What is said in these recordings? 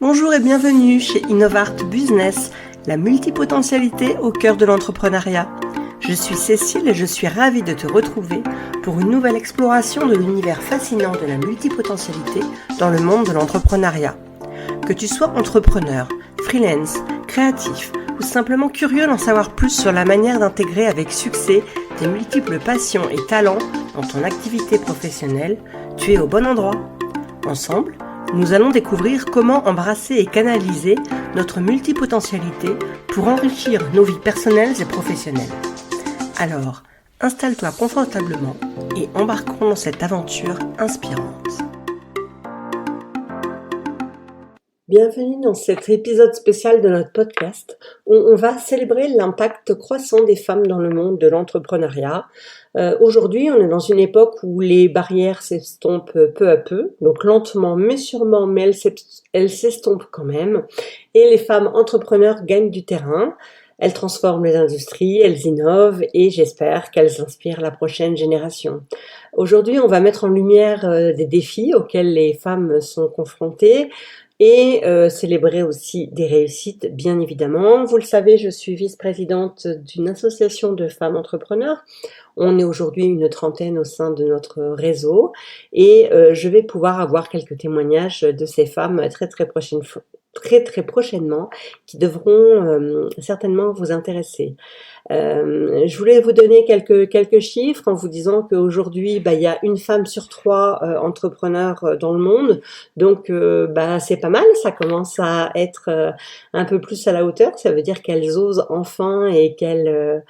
Bonjour et bienvenue chez Innovart Business, la multipotentialité au cœur de l'entrepreneuriat. Je suis Cécile et je suis ravie de te retrouver pour une nouvelle exploration de l'univers fascinant de la multipotentialité dans le monde de l'entrepreneuriat. Que tu sois entrepreneur, freelance, créatif ou simplement curieux d'en savoir plus sur la manière d'intégrer avec succès tes multiples passions et talents dans ton activité professionnelle, tu es au bon endroit. Ensemble, nous allons découvrir comment embrasser et canaliser notre multipotentialité pour enrichir nos vies personnelles et professionnelles. Alors, installe-toi confortablement et embarquons dans cette aventure inspirante. Bienvenue dans cet épisode spécial de notre podcast où on va célébrer l'impact croissant des femmes dans le monde de l'entrepreneuriat. Aujourd'hui, on est dans une époque où les barrières s'estompent peu à peu, donc lentement mais sûrement, mais elles s'estompent quand même. Et les femmes entrepreneurs gagnent du terrain. Elles transforment les industries, elles innovent et j'espère qu'elles inspirent la prochaine génération. Aujourd'hui, on va mettre en lumière des défis auxquels les femmes sont confrontées et célébrer aussi des réussites, bien évidemment. Vous le savez, je suis vice-présidente d'une association de femmes entrepreneurs. On est aujourd'hui une trentaine au sein de notre réseau et je vais pouvoir avoir quelques témoignages de ces femmes très prochainement qui devront certainement vous intéresser. Je voulais vous donner quelques chiffres en vous disant qu'aujourd'hui, il y a une femme sur trois entrepreneurs dans le monde, donc c'est pas mal, ça commence à être un peu plus à la hauteur, ça veut dire qu'elles osent enfin et qu'elles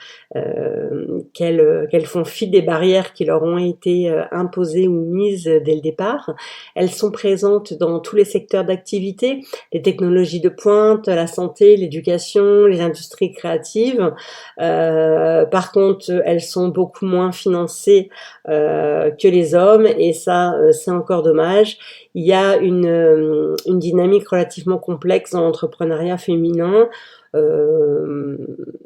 font fi des barrières qui leur ont été imposées ou mises dès le départ. Elles sont présentes dans tous les secteurs d'activité, les technologies de pointe, la santé, l'éducation, les industries créatives. Par contre, elles sont beaucoup moins financées que les hommes et ça, c'est encore dommage. Il y a une dynamique relativement complexe dans l'entrepreneuriat féminin.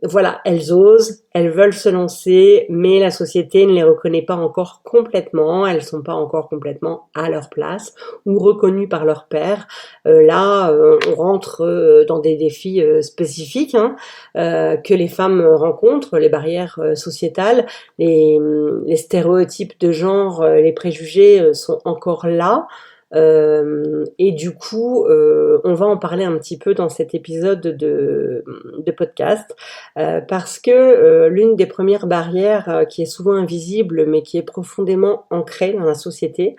Voilà, elles osent, elles veulent se lancer, mais la société ne les reconnaît pas encore complètement, elles sont pas encore complètement à leur place ou reconnues par leur père. On rentre dans des défis spécifiques que les femmes rencontrent, les barrières sociétales, les stéréotypes de genre, les préjugés sont encore là. Et du coup, on va en parler un petit peu dans cet épisode de podcast parce que l'une des premières barrières qui est souvent invisible mais qui est profondément ancrée dans la société,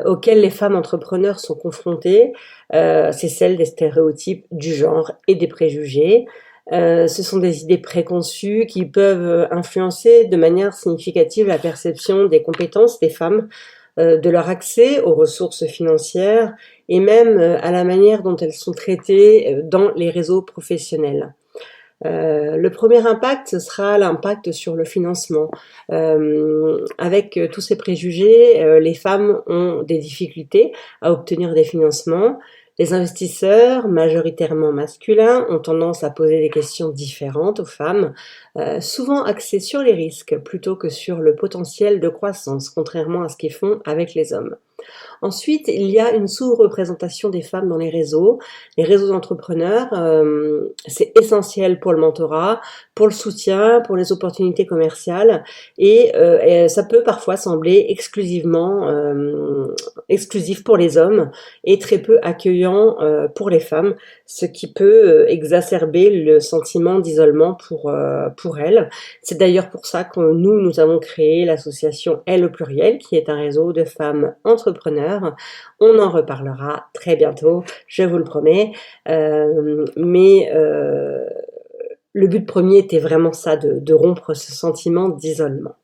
auxquelles les femmes entrepreneurs sont confrontées, c'est celle des stéréotypes du genre et des préjugés. Ce sont des idées préconçues qui peuvent influencer de manière significative la perception des compétences des femmes, de leur accès aux ressources financières et même à la manière dont elles sont traitées dans les réseaux professionnels. Le premier impact, ce sera l'impact sur le financement. Avec tous ces préjugés, les femmes ont des difficultés à obtenir des financements. Les investisseurs, majoritairement masculins, ont tendance à poser des questions différentes aux femmes, souvent axées sur les risques plutôt que sur le potentiel de croissance, contrairement à ce qu'ils font avec les hommes. Ensuite, il y a une sous-représentation des femmes dans les réseaux. Les réseaux d'entrepreneurs, c'est essentiel pour le mentorat, pour le soutien, pour les opportunités commerciales et ça peut parfois sembler exclusif pour les hommes et très peu accueillant pour les femmes, ce qui peut exacerber le sentiment d'isolement pour elles. C'est d'ailleurs pour ça que nous avons créé l'association Elle au pluriel, qui est un réseau de femmes entrepreneurs. On en reparlera très bientôt, je vous le promets. Mais le but premier était vraiment ça, de rompre ce sentiment d'isolement.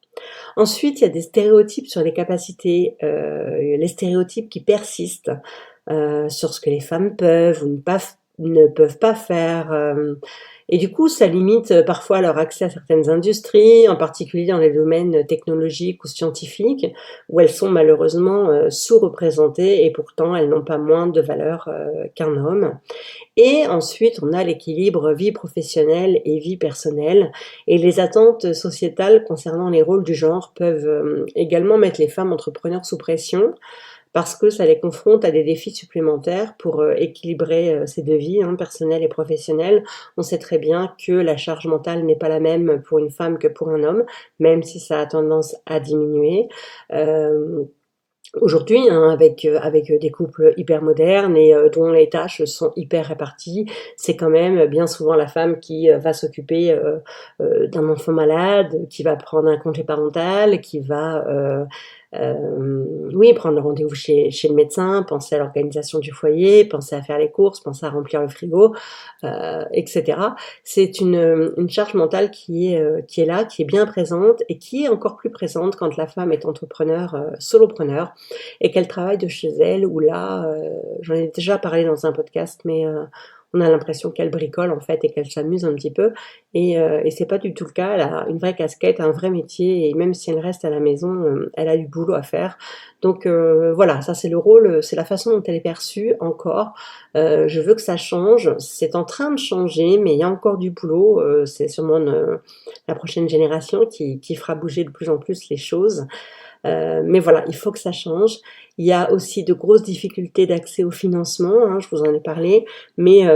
Ensuite, il y a des stéréotypes sur les capacités, les stéréotypes qui persistent sur ce que les femmes peuvent ou ne peuvent pas faire. Et du coup, ça limite parfois leur accès à certaines industries, en particulier dans les domaines technologiques ou scientifiques, où elles sont malheureusement sous-représentées et pourtant elles n'ont pas moins de valeur qu'un homme. Et ensuite, on a l'équilibre vie professionnelle et vie personnelle. Et les attentes sociétales concernant les rôles du genre peuvent également mettre les femmes entrepreneurs sous pression, parce que ça les confronte à des défis supplémentaires pour équilibrer ces deux vies, hein, personnelles et professionnelles. On sait très bien que la charge mentale n'est pas la même pour une femme que pour un homme, même si ça a tendance à diminuer. Euh, Aujourd'hui, hein, avec des couples hyper modernes et dont les tâches sont hyper réparties, c'est quand même bien souvent la femme qui va s'occuper d'un enfant malade, qui va prendre un congé parental, qui va oui, prendre le rendez-vous chez le médecin, penser à l'organisation du foyer, penser à faire les courses, penser à remplir le frigo, etc. C'est une charge mentale qui est là, qui est bien présente et qui est encore plus présente quand la femme est entrepreneur, solopreneur et qu'elle travaille de chez elle, où là, j'en ai déjà parlé dans un podcast, mais on a l'impression qu'elle bricole en fait et qu'elle s'amuse un petit peu et c'est pas du tout le cas. Elle a une vraie casquette, un vrai métier et même si elle reste à la maison, elle a du boulot à faire. Donc voilà, ça c'est le rôle, c'est la façon dont elle est perçue encore. Je veux que ça change, c'est en train de changer, mais il y a encore du boulot. C'est sûrement la prochaine génération qui fera bouger de plus en plus les choses. Mais voilà, il faut que ça change. Il y a aussi de grosses difficultés d'accès au financement, hein, je vous en ai parlé, mais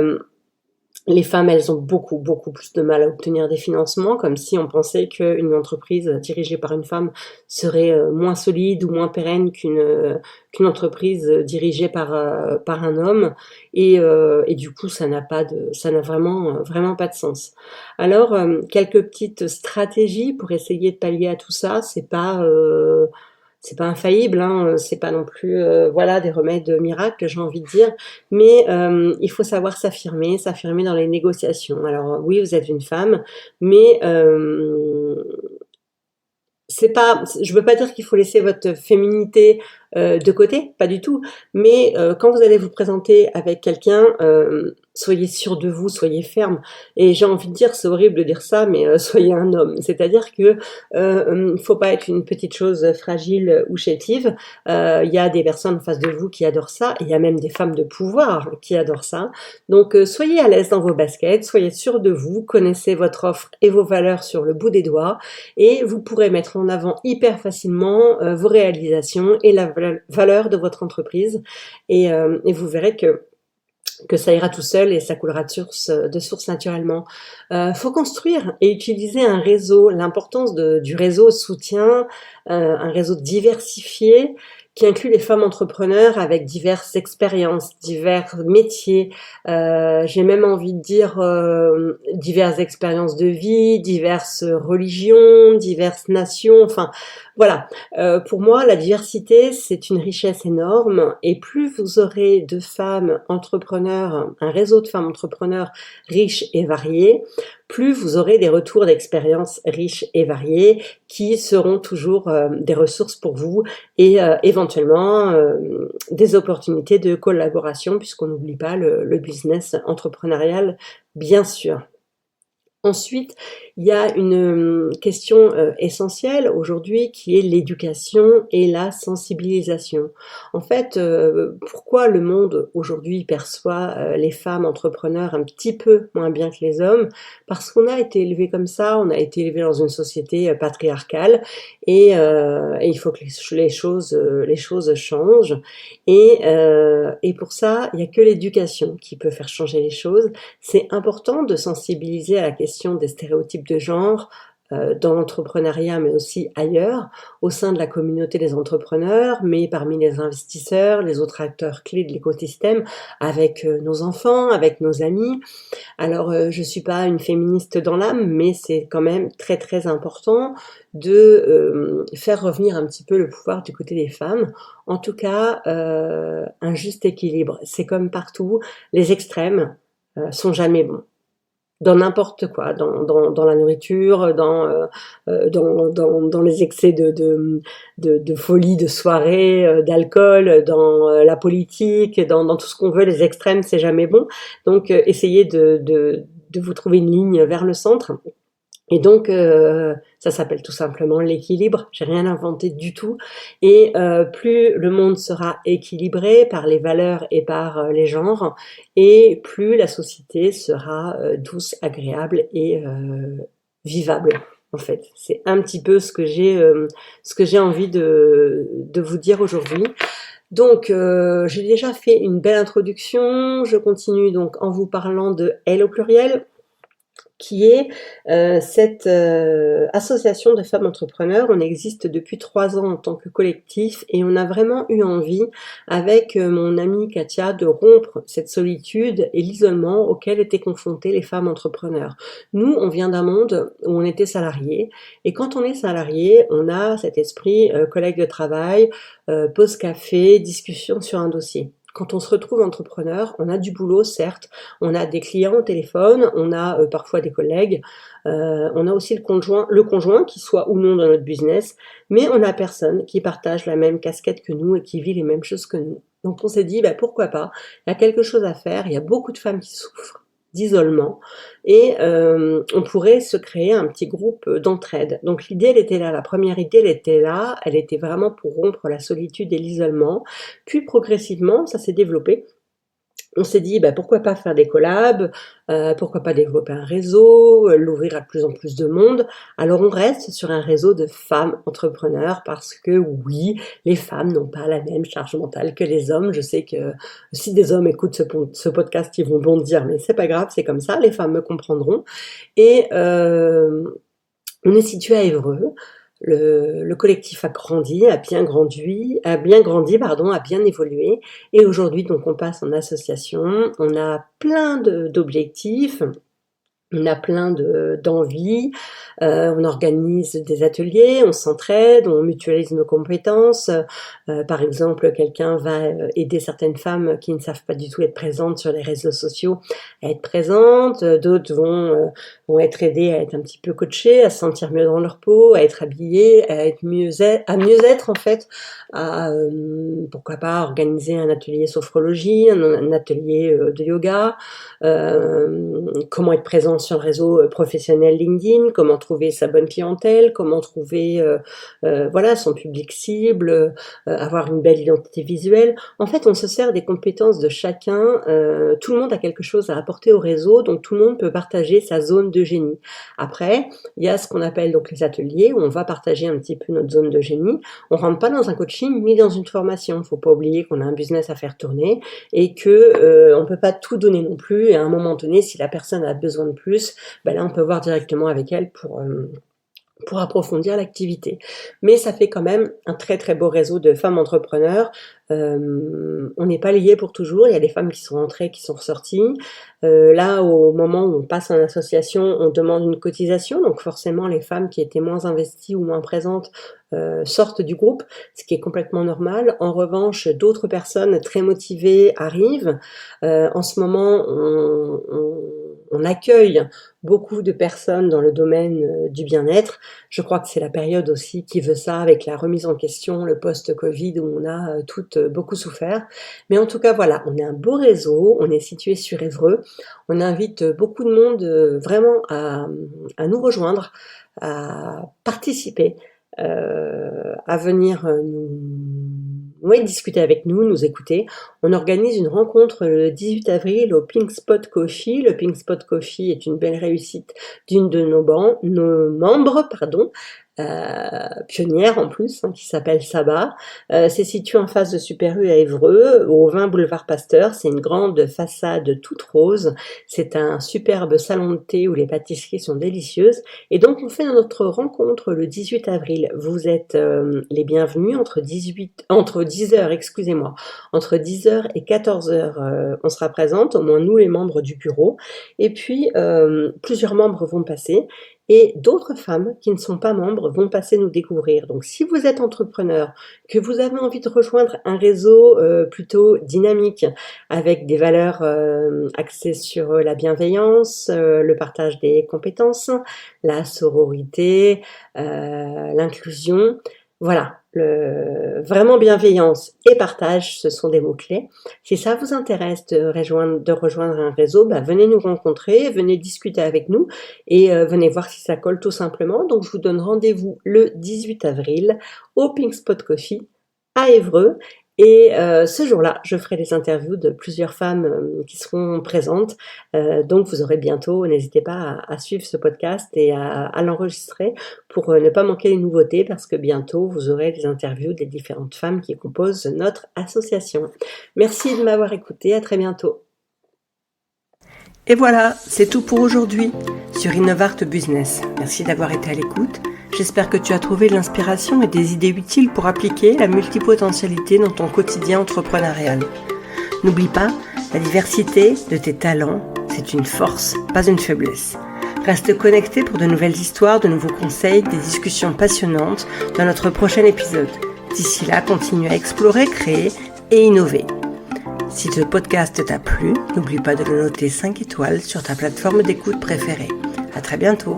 les femmes, elles ont beaucoup, beaucoup plus de mal à obtenir des financements, comme si on pensait qu'une entreprise dirigée par une femme serait moins solide ou moins pérenne qu'une entreprise dirigée par un homme. Et du coup, ça n'a vraiment, vraiment pas de sens. Alors, quelques petites stratégies pour essayer de pallier à tout ça. C'est pas infaillible, hein, c'est pas non plus voilà des remèdes miracles, j'ai envie de dire, mais il faut savoir s'affirmer dans les négociations. Alors oui, vous êtes une femme, mais c'est pas, je veux pas dire qu'il faut laisser votre féminité de côté, pas du tout. Mais quand vous allez vous présenter avec quelqu'un, soyez sûr de vous, soyez ferme. Et j'ai envie de dire, c'est horrible de dire ça, mais soyez un homme. C'est-à-dire que faut pas être une petite chose fragile ou chétive. Il y a des personnes en face de vous qui adorent ça. Il y a même des femmes de pouvoir qui adorent ça. Donc soyez à l'aise dans vos baskets, soyez sûr de vous, connaissez votre offre et vos valeurs sur le bout des doigts, et vous pourrez mettre en avant hyper facilement vos réalisations et la valeur de votre entreprise et vous verrez que ça ira tout seul et ça coulera de source naturellement. Faut construire et utiliser un réseau. L'importance du réseau soutien, un réseau diversifié qui inclut les femmes entrepreneurs avec diverses expériences, divers métiers, j'ai même envie de dire diverses expériences de vie, diverses religions, diverses nations, enfin voilà. Pour moi, la diversité, c'est une richesse énorme et plus vous aurez de femmes entrepreneurs, un réseau de femmes entrepreneurs riches et variés, plus vous aurez des retours d'expériences riches et variés qui seront toujours des ressources pour vous et éventuellement des opportunités de collaboration puisqu'on n'oublie pas le business entrepreneurial, bien sûr. Ensuite, il y a une question essentielle aujourd'hui qui est l'éducation et la sensibilisation. En fait, pourquoi le monde aujourd'hui perçoit les femmes entrepreneurs un petit peu moins bien que les hommes? Parce qu'on a été élevé comme ça, on a été élevé dans une société patriarcale et il faut que les choses changent. Et pour ça, il n'y a que l'éducation qui peut faire changer les choses. C'est important de sensibiliser à la question des stéréotypes de genre dans l'entrepreneuriat, mais aussi ailleurs, au sein de la communauté des entrepreneurs, mais parmi les investisseurs, les autres acteurs clés de l'écosystème, avec nos enfants, avec nos amis. Alors, je suis pas une féministe dans l'âme, mais c'est quand même très très important de faire revenir un petit peu le pouvoir du côté des femmes. En tout cas, un juste équilibre. C'est comme partout, les extrêmes sont jamais bons dans n'importe quoi, dans la nourriture, dans les excès de folie, de soirée, d'alcool, dans la politique, dans tout ce qu'on veut, les extrêmes, c'est jamais bon. Donc, essayez de vous trouver une ligne vers le centre. Et donc, ça s'appelle tout simplement l'équilibre. J'ai rien inventé du tout. Et plus le monde sera équilibré par les valeurs et par les genres, et plus la société sera douce, agréable et vivable. En fait, c'est un petit peu ce que j'ai envie de vous dire aujourd'hui. Donc, j'ai déjà fait une belle introduction. Je continue donc en vous parlant de Elle au pluriel, qui est cette association de femmes entrepreneurs. On existe depuis 3 ans en tant que collectif et on a vraiment eu envie, avec mon amie Katia, de rompre cette solitude et l'isolement auquel étaient confrontées les femmes entrepreneurs. Nous, on vient d'un monde où on était salariés et quand on est salarié, on a cet esprit collègue de travail, pause café, discussion sur un dossier. Quand on se retrouve entrepreneur, on a du boulot, certes, on a des clients au téléphone, on a parfois des collègues, on a aussi le conjoint qui soit ou non dans notre business, mais on n'a personne qui partage la même casquette que nous et qui vit les mêmes choses que nous. Donc on s'est dit, bah, pourquoi pas, il y a quelque chose à faire, il y a beaucoup de femmes qui souffrent d'isolement et on pourrait se créer un petit groupe d'entraide. Donc l'idée, elle était là, la première idée, elle était là, elle était vraiment pour rompre la solitude et l'isolement. Puis progressivement, ça s'est développé. On s'est dit, bah, pourquoi pas faire des collabs, pourquoi pas développer un réseau, l'ouvrir à de plus en plus de monde. Alors on reste sur un réseau de femmes entrepreneurs parce que oui, les femmes n'ont pas la même charge mentale que les hommes. Je sais que si des hommes écoutent ce podcast, ils vont bondir, mais c'est pas grave, c'est comme ça, les femmes me comprendront. Et on est situé à Évreux. Le collectif a grandi, a bien évolué. Et aujourd'hui, donc, on passe en association. On a plein d'objectifs. On a plein d'envies, on organise des ateliers, on s'entraide, on mutualise nos compétences. Par exemple, quelqu'un va aider certaines femmes qui ne savent pas du tout être présentes sur les réseaux sociaux à être présentes. D'autres vont être aidées à être un petit peu coachées, à se sentir mieux dans leur peau, à être habillées, à mieux être en fait, à pourquoi pas organiser un atelier sophrologie, un atelier de yoga, comment être présent sur le réseau professionnel LinkedIn, comment trouver sa bonne clientèle, comment trouver voilà son public cible, avoir une belle identité visuelle. En fait, on se sert des compétences de chacun. Tout le monde a quelque chose à apporter au réseau, donc tout le monde peut partager sa zone de génie. Après, il y a ce qu'on appelle donc les ateliers où on va partager un petit peu notre zone de génie. On rentre pas dans un coaching ni dans une formation. Faut pas oublier qu'on a un business à faire tourner et que on peut pas tout donner non plus. Et à un moment donné, si la personne a besoin de plus, ben là on peut voir directement avec elle pour approfondir l'activité. Mais ça fait quand même un très très beau réseau de femmes entrepreneurs. On n'est pas liés pour toujours, il y a des femmes qui sont entrées, qui sont ressorties. Là, au moment où on passe en association, on demande une cotisation, donc forcément les femmes qui étaient moins investies ou moins présentes sortent du groupe, ce qui est complètement normal. En revanche, d'autres personnes très motivées arrivent. En ce moment, on accueille beaucoup de personnes dans le domaine du bien-être. Je crois que c'est la période aussi qui veut ça, avec la remise en question, le post-Covid, où on a toutes beaucoup souffert. Mais en tout cas, voilà, on est un beau réseau, on est situé sur Évreux. On invite beaucoup de monde vraiment à nous rejoindre, à participer, à venir discuter avec nous, nous écouter. On organise une rencontre le 18 avril au Pink Spot Coffee. Le Pink Spot Coffee est une belle réussite d'une de nos membres, pionnière en plus, qui s'appelle Saba. C'est situé en face de Super U à Évreux, au 20 boulevard Pasteur. C'est une grande façade toute rose. C'est un superbe salon de thé où les pâtisseries sont délicieuses. Et donc on fait notre rencontre le 18 avril. Vous êtes les bienvenus entre 10h, excusez-moi, entre 10h et 14h. On sera présente, au moins nous les membres du bureau. Et puis plusieurs membres vont passer. Et d'autres femmes qui ne sont pas membres vont passer nous découvrir. Donc si vous êtes entrepreneur, que vous avez envie de rejoindre un réseau plutôt dynamique, avec des valeurs axées sur la bienveillance, le partage des compétences, la sororité, l'inclusion, voilà, vraiment bienveillance et partage, ce sont des mots-clés. Si ça vous intéresse de rejoindre un réseau, venez nous rencontrer, venez discuter avec nous et venez voir si ça colle tout simplement. Donc je vous donne rendez-vous le 18 avril au Pink Spot Coffee à Évreux. Et ce jour-là, je ferai des interviews de plusieurs femmes qui seront présentes. Donc vous aurez bientôt, n'hésitez pas à suivre ce podcast et à l'enregistrer pour ne pas manquer les nouveautés, parce que bientôt vous aurez des interviews des différentes femmes qui composent notre association. Merci de m'avoir écouté, à très bientôt. Et voilà, c'est tout pour aujourd'hui sur Innovart Business. Merci d'avoir été à l'écoute. J'espère que tu as trouvé de l'inspiration et des idées utiles pour appliquer la multipotentialité dans ton quotidien entrepreneurial. N'oublie pas, la diversité de tes talents, c'est une force, pas une faiblesse. Reste connecté pour de nouvelles histoires, de nouveaux conseils, des discussions passionnantes dans notre prochain épisode. D'ici là, continue à explorer, créer et innover. Si ce podcast t'a plu, n'oublie pas de le noter 5 étoiles sur ta plateforme d'écoute préférée. À très bientôt.